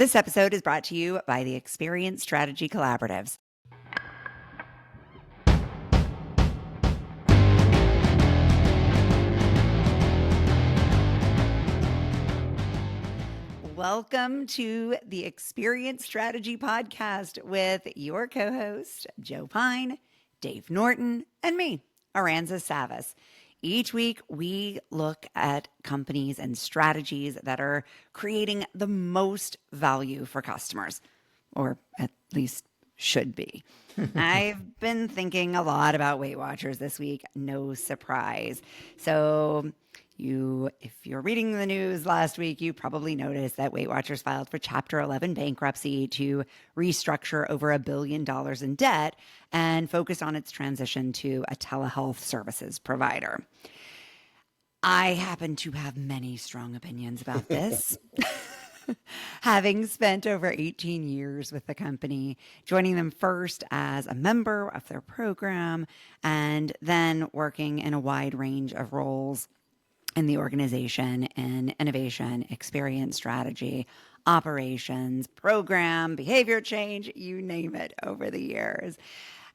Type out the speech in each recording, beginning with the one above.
This episode is brought to you by the Experience Strategy Collaboratives. Welcome to the Experience Strategy Podcast with your co-host, Joe Pine, Dave Norton, and me, Aranza Savas. Each week, we look at companies and strategies that are creating the most value for customers, or at least should be. I've been thinking a lot about Weight Watchers this week, no surprise. So if you're reading the news last week, you probably noticed that Weight Watchers filed for Chapter 11 bankruptcy to restructure over $1 billion in debt and focus on its transition to a telehealth services provider. I happen to have many strong opinions about this. Having spent over 18 years with the company, joining them first as a member of their program and then working in a wide range of roles in the organization in innovation, experience strategy, operations, program, behavior change, you name it, over the years.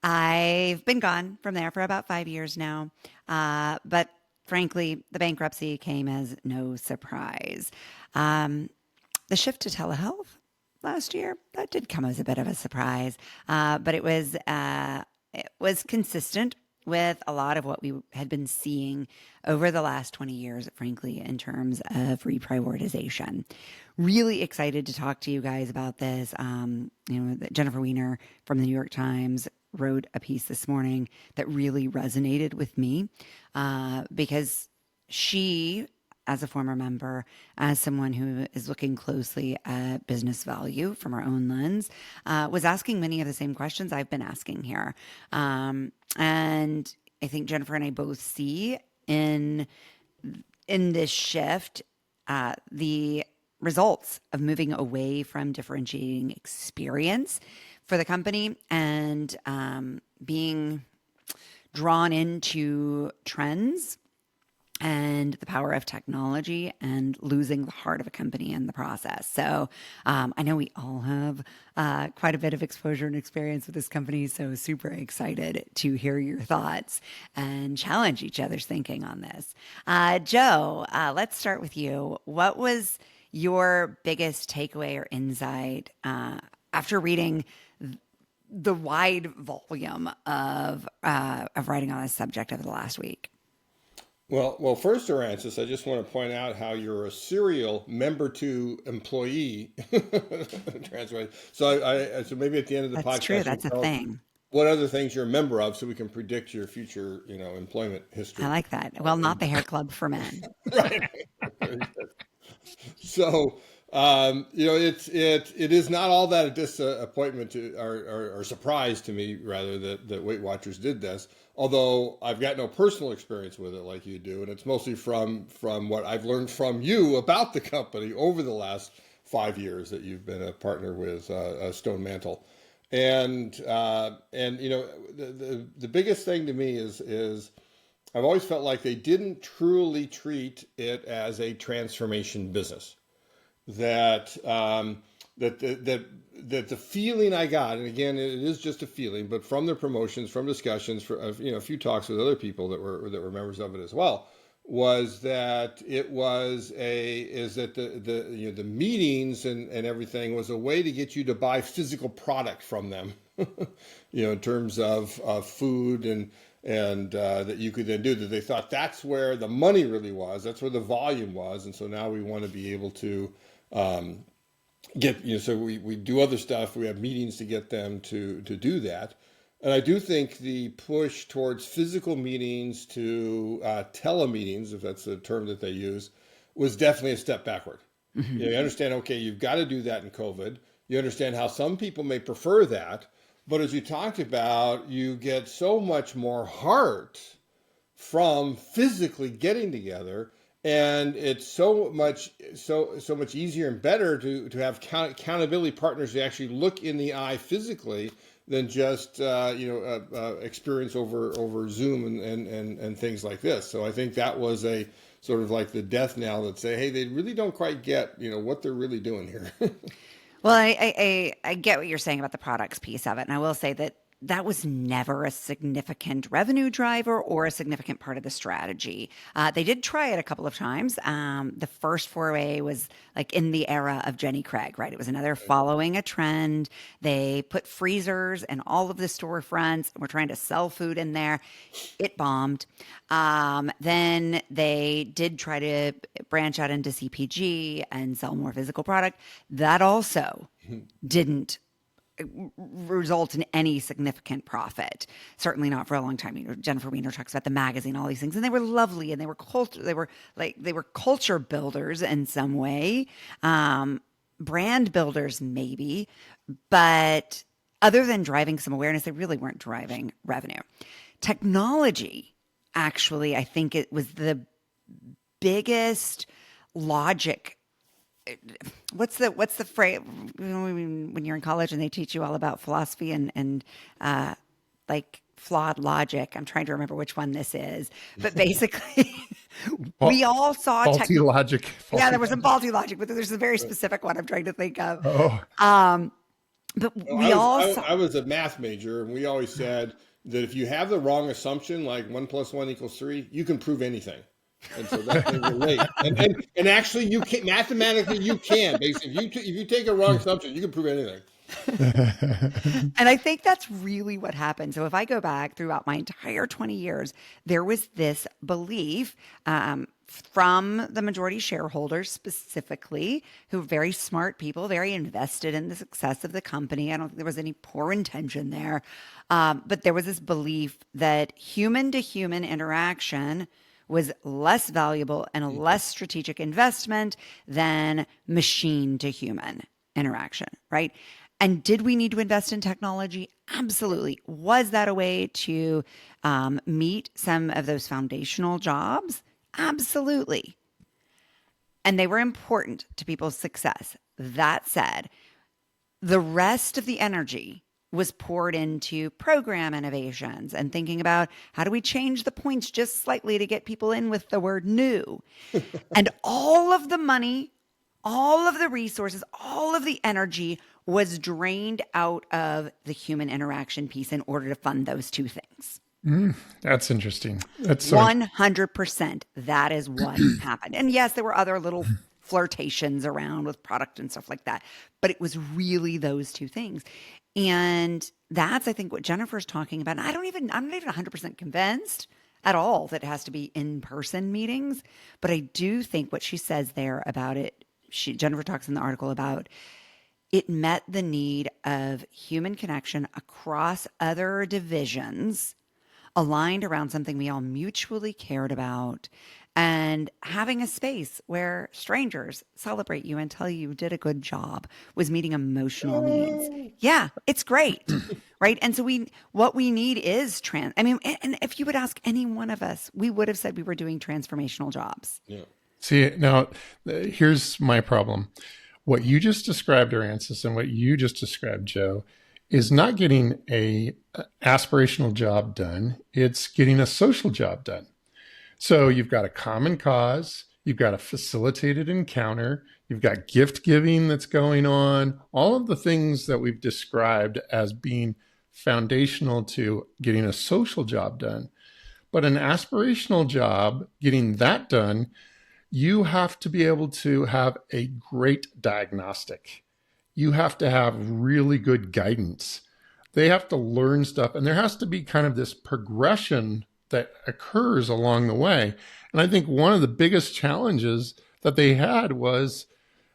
I've been gone from there for about 5 years now, but frankly, the bankruptcy came as no surprise. The shift to telehealth last year, that did come as a bit of a surprise, but it was consistent with a lot of what we had been seeing over the last 20 years, frankly, in terms of reprioritization. Really excited to talk to you guys about this. Jennifer Weiner from the New York Times wrote a piece this morning that really resonated with me because she, as a former member, as someone who is looking closely at business value from our own lens, was asking many of the same questions I've been asking here. And I think Jennifer and I both see in this shift the results of moving away from differentiating experience for the company and being drawn into trends and the power of technology and losing the heart of a company in the process. So I know we all have quite a bit of exposure and experience with this company, so super excited to hear your thoughts and challenge each other's thinking on this. Joe, let's start with you. What was your biggest takeaway or insight after reading the wide volume of writing on this subject over the last week? Well, first, Arances, I just want to point out how you're a serial member to employee transfer. So maybe at the end of the podcast, That's true. That's a thing. What other things you're a member of, so we can predict your future, employment history. I like that. Well, not the hair club for men. Right. So, it is not all that a disappointment or surprise to me, rather, that Weight Watchers did this. Although I've got no personal experience with it like you do, and it's mostly from what I've learned from you about the company over the last 5 years that you've been a partner with Stone Mantle. And the biggest thing to me is I've always felt like they didn't truly treat it as a transformation business. That the feeling I got, and again, it is just a feeling, but from their promotions, from discussions, a few talks with other people that were members of it as well, was that the meetings and everything was a way to get you to buy physical product from them, in terms of food and that you could then do that. They thought that's where the money really was, that's where the volume was, and so now we want to be able to so we do other stuff. We have meetings to get them to do that. And I do think the push towards physical meetings to telemeetings, if that's the term that they use, was definitely a step backward. Mm-hmm. You understand, okay, you've got to do that in COVID. You understand how some people may prefer that. But as you talked about, you get so much more heart from physically getting together. And it's so much easier and better to have accountability partners who actually look in the eye physically than just experience over Zoom and things like this. So I think that was a sort of like the death knell that say, hey, they really don't quite get what they're really doing here. Well, I get what you're saying about the products piece of it. And I will say that that was never a significant revenue driver or a significant part of the strategy. They did try it a couple of times. The first foray was like in the era of Jenny Craig, right? It was another following a trend. They put freezers in all of the storefronts and were trying to sell food in there. It bombed. Then they did try to branch out into CPG and sell more physical product. That also didn't result in any significant profit. Certainly not for a long time. You know, Jennifer Weiner talks about the magazine, all these things, and they were lovely, and they were culture. They were culture builders in some way, brand builders maybe, but other than driving some awareness, they really weren't driving revenue. Technology, actually, I think it was the biggest logic. What's the phrase, when you're in college and they teach you all about philosophy and like flawed logic? I'm trying to remember which one this is, but basically, we all saw tech. Faulty logic. Yeah, Faulty there was some logic. faulty logic, but there's a very specific one I'm trying to think of. Oh, But Well, we all I, saw. I was a math major, and we always said that if you have the wrong assumption, like 1 + 1 = 3, you can prove anything. And so that they relate. And actually, you can mathematically you can basically if you take a wrong assumption, you can prove anything. And I think that's really what happened. So if I go back throughout my entire 20 years, there was this belief from the majority shareholders specifically, who were very smart people, very invested in the success of the company. I don't think there was any poor intention there. But there was this belief that human to human interaction was less valuable and a less strategic investment than machine to human interaction, right? And did we need to invest in technology? Absolutely. Was that a way to meet some of those foundational jobs? Absolutely. And they were important to people's success. That said, the rest of the energy was poured into program innovations and thinking about how do we change the points just slightly to get people in with the word new. And all of the money, all of the resources, all of the energy was drained out of the human interaction piece in order to fund those two things. that's interesting. That's so 100%. That is what happened. And yes, there were other little flirtations around with product and stuff like that, but it was really those two things. And that's, I think, what Jennifer's talking about. And I'm not even 100% convinced at all that it has to be in-person meetings, but I do think what she says there about it, Jennifer talks in the article about it met the need of human connection across other divisions aligned around something we all mutually cared about, and having a space where strangers celebrate you and tell you did a good job was meeting emotional needs. Yeah, it's great. Right. And so what we need is I mean, and if you would ask any one of us, we would have said we were doing transformational jobs. Yeah. See, now here's my problem. What you just described, Aransas, and what you just described, Joe, is not getting a aspirational job done. It's getting a social job done. So you've got a common cause, you've got a facilitated encounter, you've got gift giving that's going on, all of the things that we've described as being foundational to getting a social job done. But an aspirational job, getting that done, you have to be able to have a great diagnostic. You have to have really good guidance. They have to learn stuff, and there has to be kind of this progression that occurs along the way. And I think one of the biggest challenges that they had was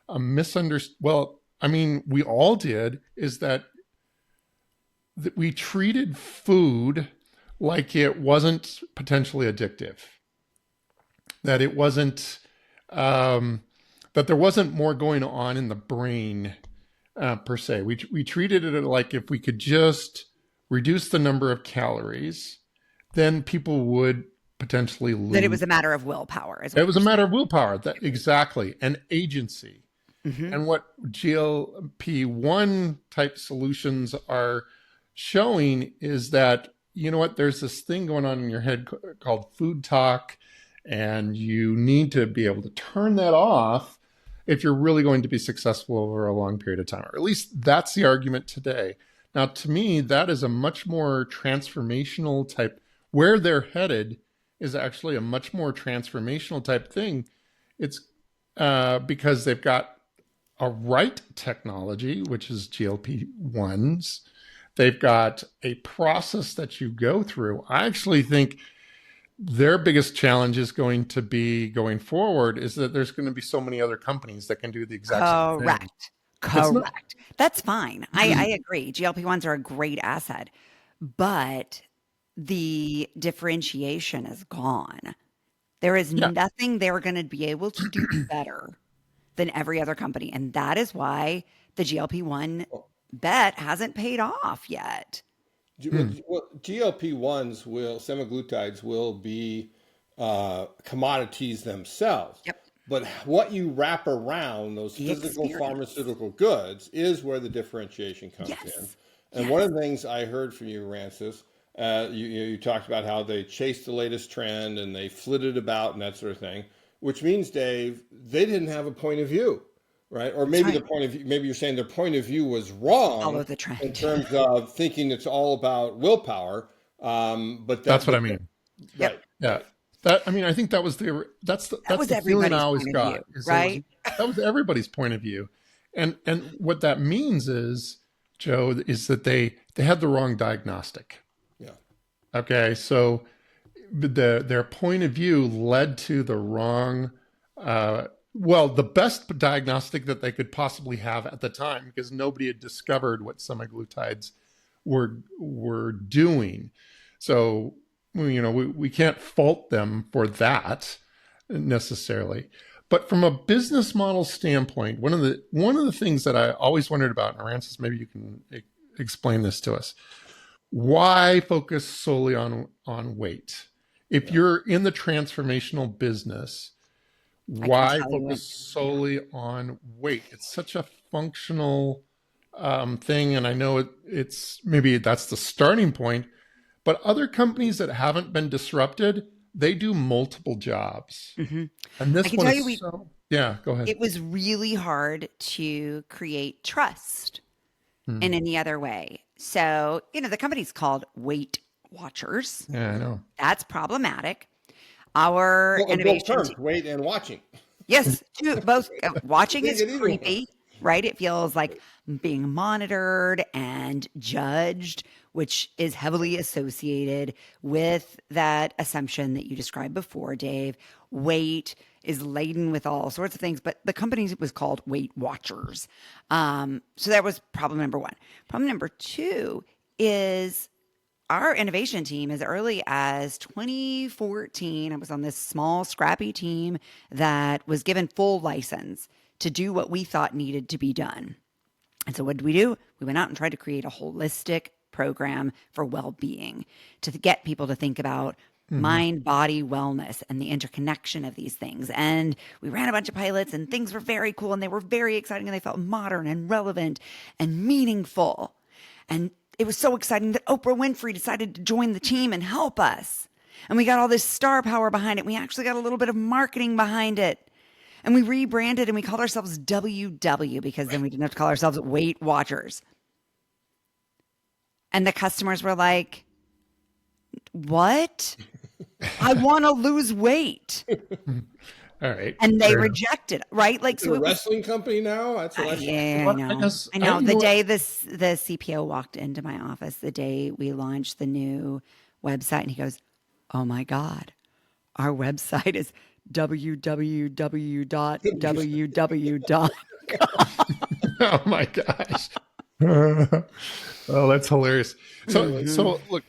a misunderstanding. Well, I mean, we all did, is that we treated food like it wasn't potentially addictive, that it wasn't, that there wasn't more going on in the brain per se. We treated it like if we could just reduce the number of calories, then people would potentially lose. That it was a matter of willpower. It was a matter of willpower, exactly, and agency. Mm-hmm. And what GLP-1 type solutions are showing is that, you know what, there's this thing going on in your head called food talk, and you need to be able to turn that off. if you're really going to be successful over a long period of time. Or at least that's the argument today. Now, to me, that is a much more transformational type. Where they're headed is actually a much more transformational type thing. It's because they've got a right technology, which is GLP-1s. They've got a process that you go through. I actually think their biggest challenge is going to be going forward is that there's going to be so many other companies that can do the exact same thing. Correct. It's not, Correct. That's fine. I agree. GLP-1s are a great asset, but the differentiation is gone. There is yeah, nothing they're going to be able to do better than every other company. And that is why the GLP-1 bet hasn't paid off yet. Well, GLP-1s will, semaglutides will be commodities themselves. Yep. But what you wrap around those The physical experience. pharmaceutical goods is where the differentiation comes in. Yes. And one of the things I heard from you, Rancis, you talked about how they chased the latest trend and they flitted about and that sort of thing, which means, Dave, they didn't have a point of view, right? Or maybe right. the point of view, maybe you're saying their point of view was Follow wrong the in trend. terms of thinking it's all about willpower. But that's what I mean. right. Yeah. That, I mean, I think that was that's the That was feeling I everybody's always point of got. view, Is right? that was everybody's point of view. And what that means is, Joe, is that they had the wrong diagnostic. Yeah. Okay. So their point of view led to the wrong the best diagnostic that they could possibly have at the time, because nobody had discovered what semaglutides were doing. So, we can't fault them for that necessarily. But from a business model standpoint, one of the things that I always wondered about, and Rancis, maybe you can explain this to us. Why focus solely on weight? If you're in the transformational business, why focus solely on weight? It's such a functional thing, and I know it's maybe that's the starting point. But other companies that haven't been disrupted, they do multiple jobs. Mm-hmm. And this I can one tell is you, yeah, go ahead. it was really hard to create trust in any other way. So, the company's called Weight Watchers. Yeah, I know. That's problematic. Our Well, both innovation terms, wait and watching. yes, both watching Take is it either way. creepy, right? It feels like being monitored and judged, which is heavily associated with that assumption that you described before, Dave. Weight is laden with all sorts of things, but the company was called Weight Watchers. So that was problem number one. Problem number two is our innovation team, as early as 2014, I was on this small, scrappy team that was given full license to do what we thought needed to be done. And so what did we do? We went out and tried to create a holistic program for well-being to get people to think about mind, body, wellness, and the interconnection of these things. And we ran a bunch of pilots, and things were very cool, and they were very exciting, and they felt modern and relevant and meaningful. And it was so exciting that Oprah Winfrey decided to join the team and help us. And we got all this star power behind it. We actually got a little bit of marketing behind it. And we rebranded and we called ourselves WW, because then we didn't have to call ourselves Weight Watchers. And the customers were like, what? I want to lose weight. All right. And they rejected, right? Like, It's so a it was, wrestling company now. That's what I yeah, Well, I know. guess- I know. you The what? day the CPO walked into my office, the day we launched the new website, and he goes, "Oh my God, our website is www.ww. Oh my gosh. Oh, that's hilarious. So look.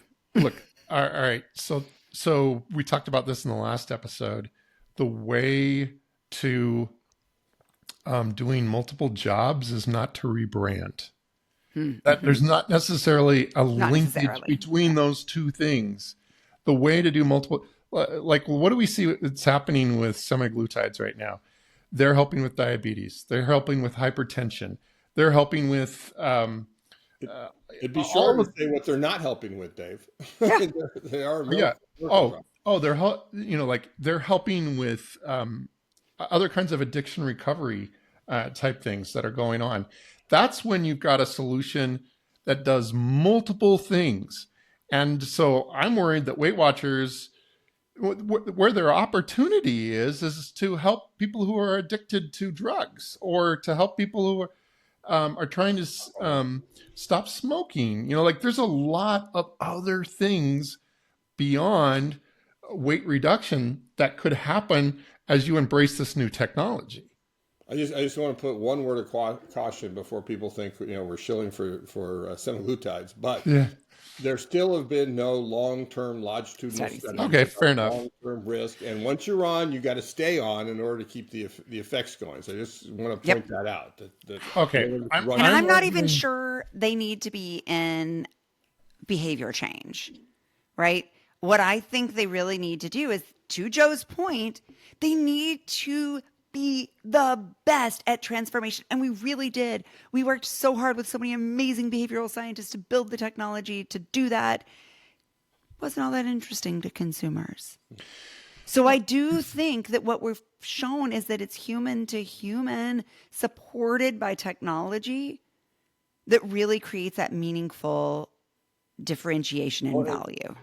All right. So we talked about this in the last episode. The way to doing multiple jobs is not to rebrand. That there's not necessarily a linkage necessarily. between those two things. The way to do multiple, like what do we see that's happening with semaglutides right now? They're helping with diabetes. They're helping with hypertension. They're helping with It'd be short to say what they're not helping with, Dave. They are. yeah. They're they're helping with other kinds of addiction recovery type things that are going on. That's when you've got a solution that does multiple things. And so I'm worried that Weight Watchers, where their opportunity is to help people who are addicted to drugs, or to help people who are trying to stop smoking. Like there's a lot of other things beyond weight reduction that could happen as you embrace this new technology. I just want to put one word of caution before people think we're shilling for semaglutides, but Yeah. there still have been no long-term longitudinal Studies. studies Okay, about fair enough. long-term risk. And once you're on, you got to stay on in order to keep the effects going. So I just want to point that out. That Okay. And I'm I'm not even arguing- sure they need to be in behavior change, right? What I think they really need to do is, to Joe's point, they need to be the best at transformation. And we really did. We worked so hard with so many amazing behavioral scientists to build the technology to do that. Wasn't all that interesting to consumers. So I do think that what we've shown is that it's human to human, supported by technology, that really creates that meaningful differentiation in value.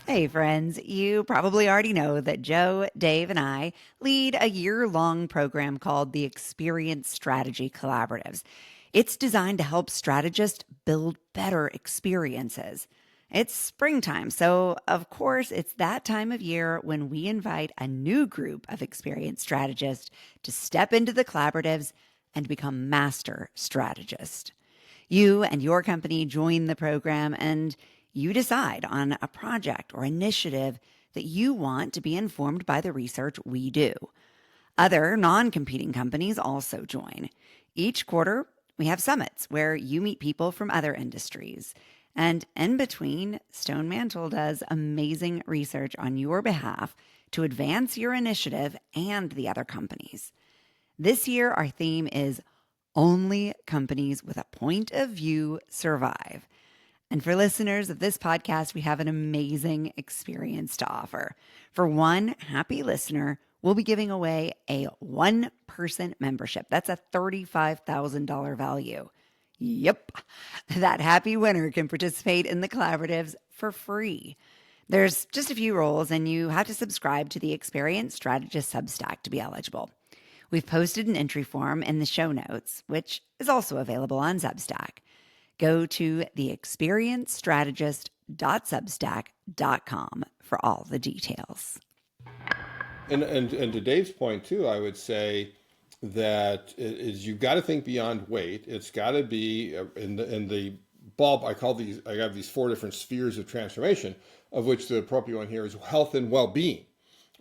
Hey friends, you probably already know that Joe, Dave, and I lead a year-long program called the Experience Strategy Collaboratives. It's designed to help strategists build better experiences. It's springtime, so of course it's that time of year when we invite a new group of experienced strategists to step into the collaboratives and become master strategists. You and your company join the program and you decide on a project or initiative that you want to be informed by the research we do. Other non-competing companies also join. Each quarter, we have summits where you meet people from other industries. And in between, Stone Mantle does amazing research on your behalf to advance your initiative and the other companies. This year, our theme is Only Companies with a Point of View Survive. And for listeners of this podcast, we have an amazing experience to offer. For one happy listener, we'll be giving away a one-person membership. That's a $35,000 value. Yep. That happy winner can participate in the collaboratives for free. There's just a few rules, and you have to subscribe to the Experience Strategist Substack to be eligible. We've posted an entry form in the show notes, which is also available on Substack. Go to theexperiencedstrategist.substack.com for all the details. And to Dave's point too, I would say that you've got to think beyond weight. It's got to be in the bulb. I have these 4 different spheres of transformation, of which the appropriate one here is health and well-being.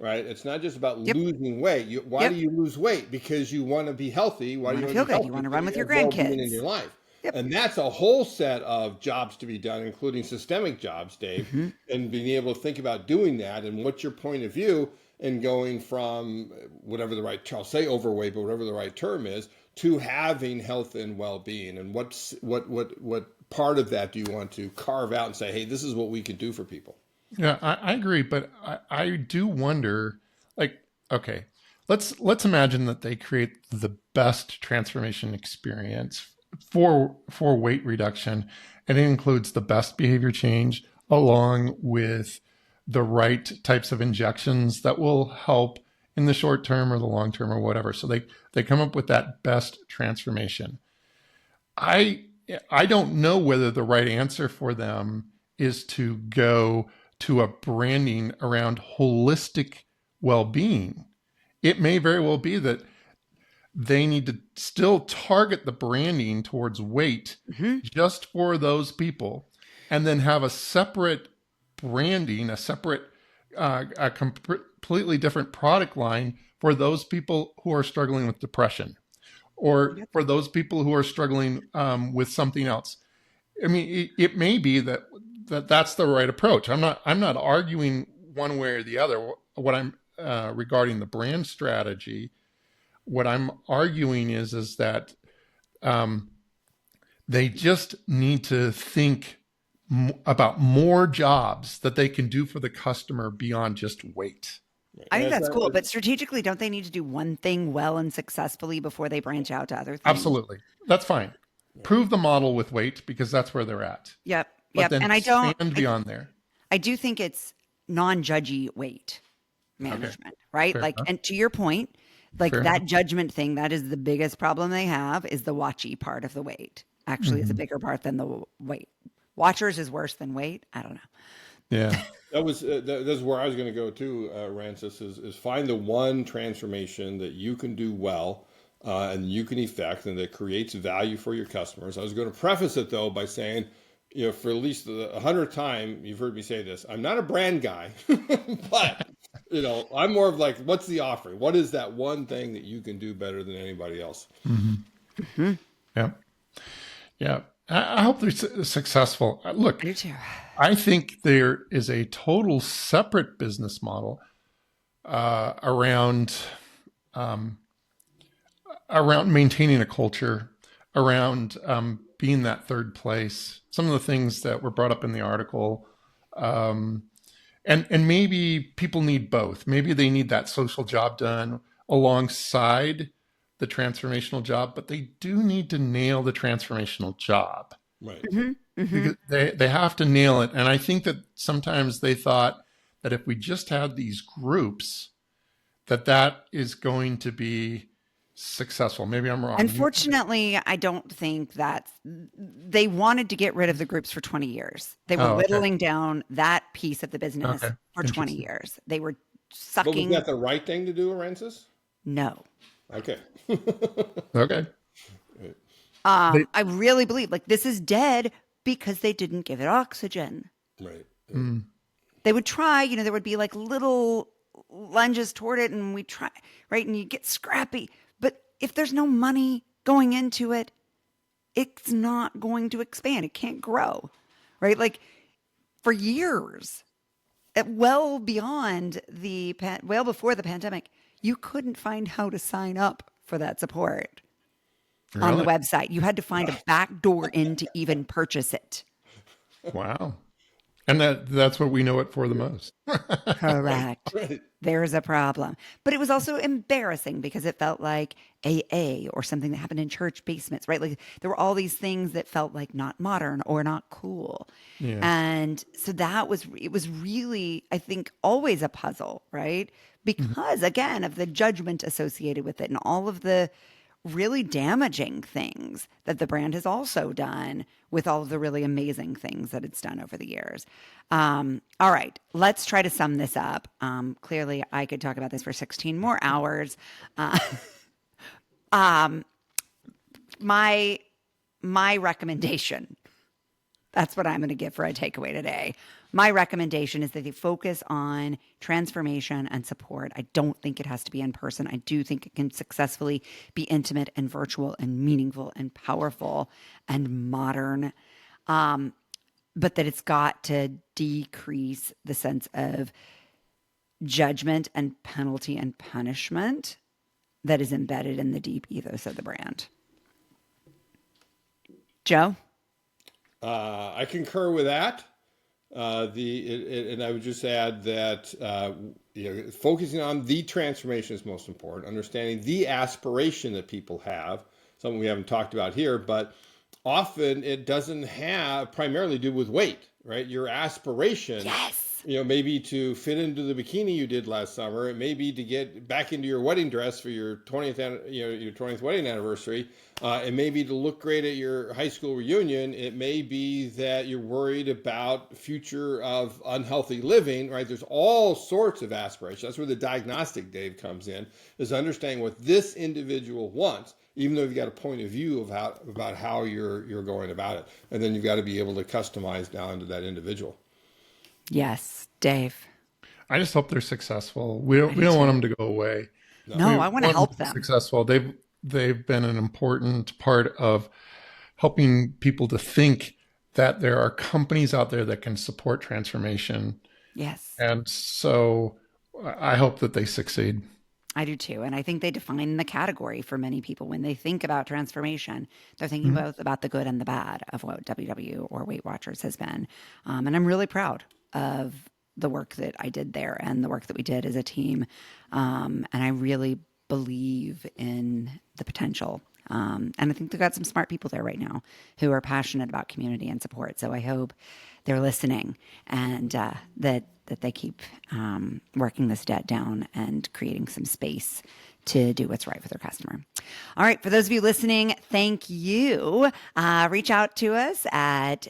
Right? It's not just about losing weight. Why do you lose weight? Because you want to be healthy. Why do you want to feel be good? healthy? You want to run with your well-being grandkids in your life. Yep. And that's a whole set of jobs to be done, including systemic jobs, Dave, and being able to think about doing that. And what's your point of view in going from whatever the right, I'll say overweight, but whatever the right term is, to having health and well-being? And what part of that do you want to carve out and say, hey, this is what we can do for people? Yeah, I agree, but I do wonder, like, okay, let's imagine that they create the best transformation experience for weight reduction, and it includes the best behavior change along with the right types of injections that will help in the short term or the long term or whatever. So they come up with that best transformation. I don't know whether the right answer for them is to go to a branding around holistic well-being. It may very well be that they need to still target the branding towards weight just for those people, and then have a separate branding, a separate, a completely different product line for those people who are struggling with depression, or for those people who are struggling with something else. I mean, it may be that that's the right approach. I'm not arguing one way or the other. What I'm regarding the brand strategy, what I'm arguing is that they just need to think about more jobs that they can do for the customer beyond just weight. I And think that's that's not, cool, but strategically, don't they need to do one thing well and successfully before they branch out to other things? Absolutely. That's fine. Prove the model with weight because that's where they're at. Yep, But yep. then And expand beyond there. I do think it's non-judgy weight Okay. management, right? Fair Like, enough. and to your point, like Fair enough. that judgment thing, that is the biggest problem they have is the watchy part of the weight. Actually, is a Hmm. bigger part than the weight. Watchers is worse than weight. I don't know. Yeah. that's where I was going to go too, Rancis, is find the one transformation that you can do well and you can effect and that creates value for your customers. I was going to preface it though by saying, for at least the 100th time, you've heard me say this, I'm not a brand guy, but, I'm more of like, what's the offering? What is that one thing that you can do better than anybody else? Hmm. Yeah. Yeah. I hope they're successful. I Look, do too. I think there is a total separate business model around um, around maintaining a culture, around being that third place. Some of the things that were brought up in the article, um, and maybe people need both. Maybe they need that social job done alongside the transformational job, but they do need to nail the transformational job Right. Hmm. Hmm. because they have to nail it. And I think that sometimes they thought that if we just had these groups, that is going to be successful. Maybe I'm wrong. Unfortunately, I don't think that they wanted to get rid of the groups for 20 years. They were Oh, okay. whittling down that piece of the Okay. business for 20 Interesting. yees. They were But was sucking. that the right thing to do, Rancis? No. Okay. Okay. They, I really believe like this is dead because they didn't give it oxygen. Right. mm, They would try, there would be like little lunges toward it and we try, right? And you get scrappy. But if there's no money going into it, it's not going to expand. It can't grow, right? Like for years, well beyond well before the pandemic, you couldn't find how to sign up for that support on the really? website. You had to find a back door in to even purchase it. Wow. And that's what we know it for the most. Correct. Right. There's a problem. But it was also embarrassing because it felt like AA or something that happened in church basements, right? Like there were all these things that felt like not modern or not cool. Yeah. And so it was really, I think, always a puzzle, right? Mhm. Because again, of the judgment associated with it and all of the really damaging things that the brand has also done with all of the really amazing things that it's done over the years. All right, let's try to sum this up. Clearly, I could talk about this for 16 more hours. Uh, um, my my recommendation. That's what I'm going to give for a takeaway today. My recommendation is that they focus on transformation and support. I don't think it has to be in person. I do think it can successfully be intimate and virtual and meaningful and powerful and modern. But that it's got to decrease the sense of judgment and penalty and punishment that is embedded in the deep ethos of the brand. Joe? I concur with that. And I would just add that focusing on the transformation is most important. Understanding the aspiration that people have, something we haven't talked about here, but often it doesn't have primarily do with weight, right? Your aspiration, Yes. maybe to fit into the bikini you did last summer. It may be to get back into your wedding dress for your 20th wedding anniversary. It may be to look great at your high school reunion. It may be that you're worried about the future of unhealthy living, right? There's all sorts of aspirations. That's where the diagnostic, Dave, comes in, is understanding what this individual wants, even though you've got a point of view of about how you're going about it. And then you've got to be able to customize down to that individual. Yes, Dave. I just hope they're successful. We I don't, do we don't want too. them to go away. No, We I want to want them help to be them. successful. They've been an important part of helping people to think that there are companies out there that can support transformation. Yes, And so I hope that they succeed. I do too. And I think they define the category for many people when they think about transformation. They're thinking Mhm. both about the good and the bad of what WW or Weight Watchers has been. And I'm really proud of the work that I did there and the work that we did as a team. And I really believe in the potential. And I think they've got some smart people there right now who are passionate about community and support. So I hope they're listening and that they keep working this debt down and creating some space to do what's right for their customer. All right, for those of you listening, thank you. Reach out to us at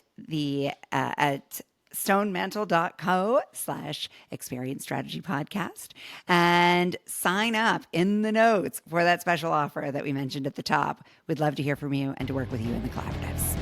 stonemantle.co/experience strategy podcast and sign up in the notes for that special offer that we mentioned at the top. We'd love to hear from you and to work with you in the collaboratives.